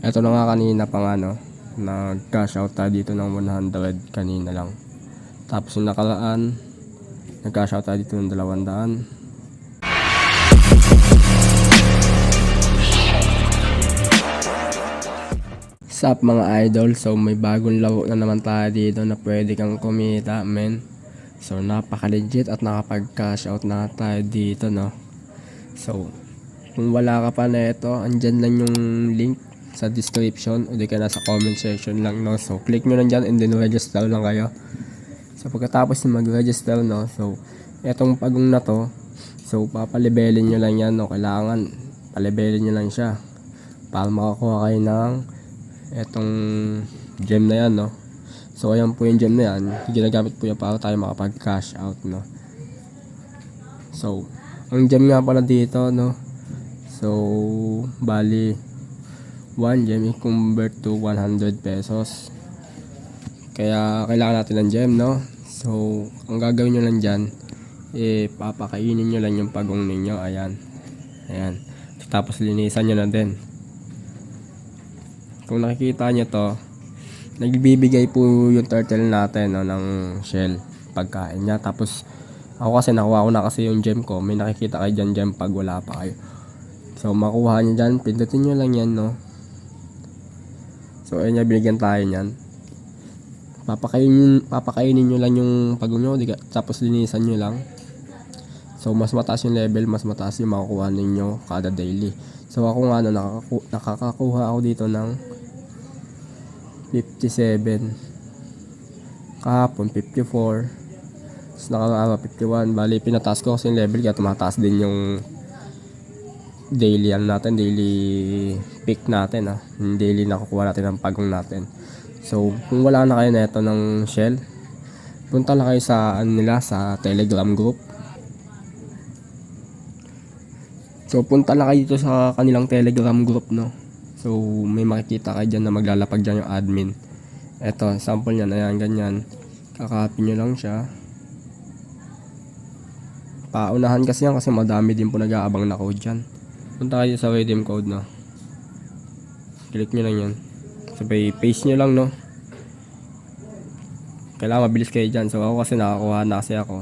Eto na nga kanina pa nga no, nag-cash out tayo dito ng 100 kanina lang. Tapos yung nakaraan, nag-cash out tayo dito ng 200. Sup mga idol, so may bagong laro na naman tayo dito na pwede kang kumita men. So napaka-legit at nakapag-cash out na tayo dito no. So kung wala ka pa na ito, andyan lang yung link sa description o di kaya nasa comment section lang no. So click nyo lang dyan and then register lang kayo. So pagkatapos mag-register no, so etong pagong na to, so papalibelin nyo lang yan no. Kailangan palibelin nyo lang siya para makakuha kayo ng etong gem na yan no. So ayan po yung gem na yan, ginagamit po yan para tayo makapag cash out no. So ang gem nga pala dito no, so bali 1 gem i-convert to 100 pesos. Kaya kailangan natin ng gem no. So ang gagawin nyo lang dyan, papakainin nyo lang yung pagong ninyo. Ayan, ayan. Tapos linisan nyo na din. Kung nakikita nyo to, nagbibigay po yung turtle natin no, ng shell pagkain niya. Tapos ako kasi nakuha ko na kasi yung gem ko. May nakikita kayo dyan gem pag wala pa kayo. So makuha nyo dyan, pindutin nyo lang yan no. So ayun, binigyan tayo nyan. Papakainin nyo lang yung pagong nyo, tapos linisan nyo lang. So mas mataas yung level, mas mataas yung makukuha ninyo kada daily. So ako nga nakakakuha ako dito ng 57, kahapon 54, tapos nakakawa 51. Bali pinataas ko kasi yung level kaya tumataas din yung daily natin, daily pick natin yung daily nakukuha natin ng pagong natin. So kung wala na kayo neto ng shell, punta lang kayo sa nila sa Telegram group. So punta lang kayo dito sa kanilang Telegram group no. So may makikita kayo dyan na maglalapag dyan yung admin. Eto sample nyan, ayan ganyan, kakopy nyo lang siya. Paunahan kasi yan kasi madami din po nag-aabang na code dyan. Punta kayo sa redeem code no, click nyo lang yan, sabay paste nyo lang no. Kailangan mabilis kayo dyan. So ako kasi nakakuha na kasi ako,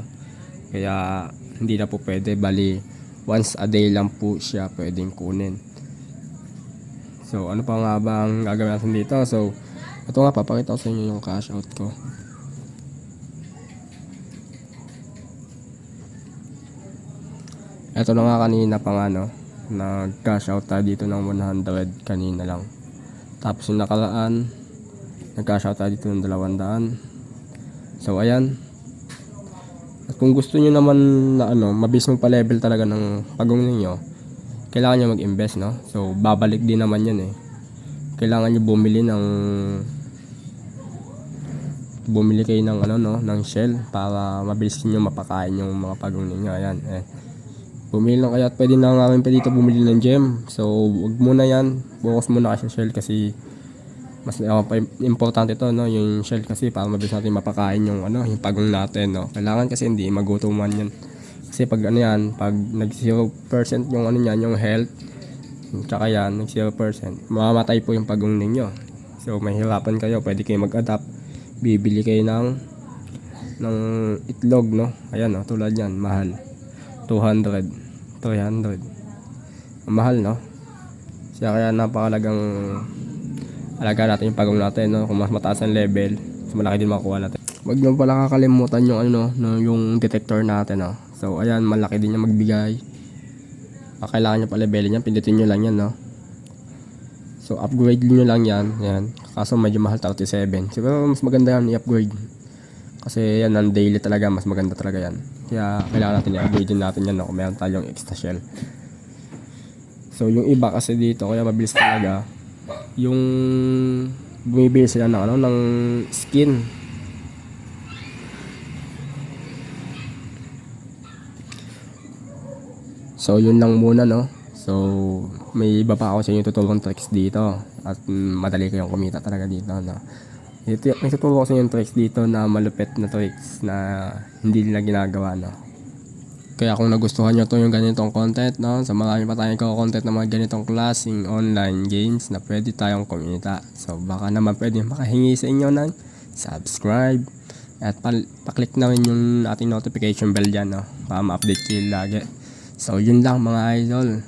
kaya hindi na po pwede. Bali once a day lang po siya pwedeng kunin. So ano pa nga ba ang gagawin natin dito? So ito nga, papakita ko sa inyo yung cash out ko. Ito na nga kanina pa nga no, nag-cash out tayo dito ng 100 kanina lang. Tapos yung nakaraan, nag-cash out tayo dito ng 200. So ayan. At kung gusto nyo naman na mabilis magpa-level talaga ng pagong ninyo, kailangan nyo mag-invest no. So babalik din naman yan Kailangan nyo bumili kayo ng ng shell para mabilis nyo mapakain yung mga pagong ninyo. Ayan bumili lang kayo at pwede na nga rin pa dito bumili ng gem. So wag muna yan, focus muna kayo sa shell kasi mas importante ito no, yung shell kasi para mabilis natin mapakain yung yung pagong natin no. Kailangan kasi hindi magutuman yan. Kasi pag pag nag 0% yung niyan, yung health, tsaka yan, nag 0%, mamamatay po yung pagong ninyo. So mahirapan kayo, pwede kayo mag-adapt. Bibili kayo ng itlog no. Ayan no, tulad yan, mahal. 200, 300. Mahal no. Kaya napakalagang alaga natin yung pagong natin no. Kung mas mataas ang level, mas malaki din makuha natin. Huwag nyo pala kakalimutan yung yung detector natin no. So ayan, malaki din yung magbigay. Kailangan nyo pa levelin yan, pindutin nyo lang yan no. So upgrade nyo lang yan. Kaso medyo mahal, 37. Siguro mas maganda yan i-upgrade. Kasi yan ang daily talaga, mas maganda talaga yan. Kaya kailangan natin i-upgrade natin yan no, kung meron tayong extra shell. So yung iba kasi dito, kaya mabilis talaga, yung bumibili sila ng skin. So yun lang muna no. So may iba pa ako sa inyo tutulong tricks dito at madali kayong kumita talaga dito no. May tutulong ko sa inyo tricks dito na malupit na tricks na hindi nila ginagawa no. Kaya kung nagustuhan nyo to yung ganitong content, no, sa marami pa tayong content na mga ganitong klaseng online games na pwede tayong kumita. So baka naman pwede makahingi sa inyo ng subscribe at pa-click na rin yung ating notification bell dyan, no, para ma-update kayo lagi. So yun lang mga idol.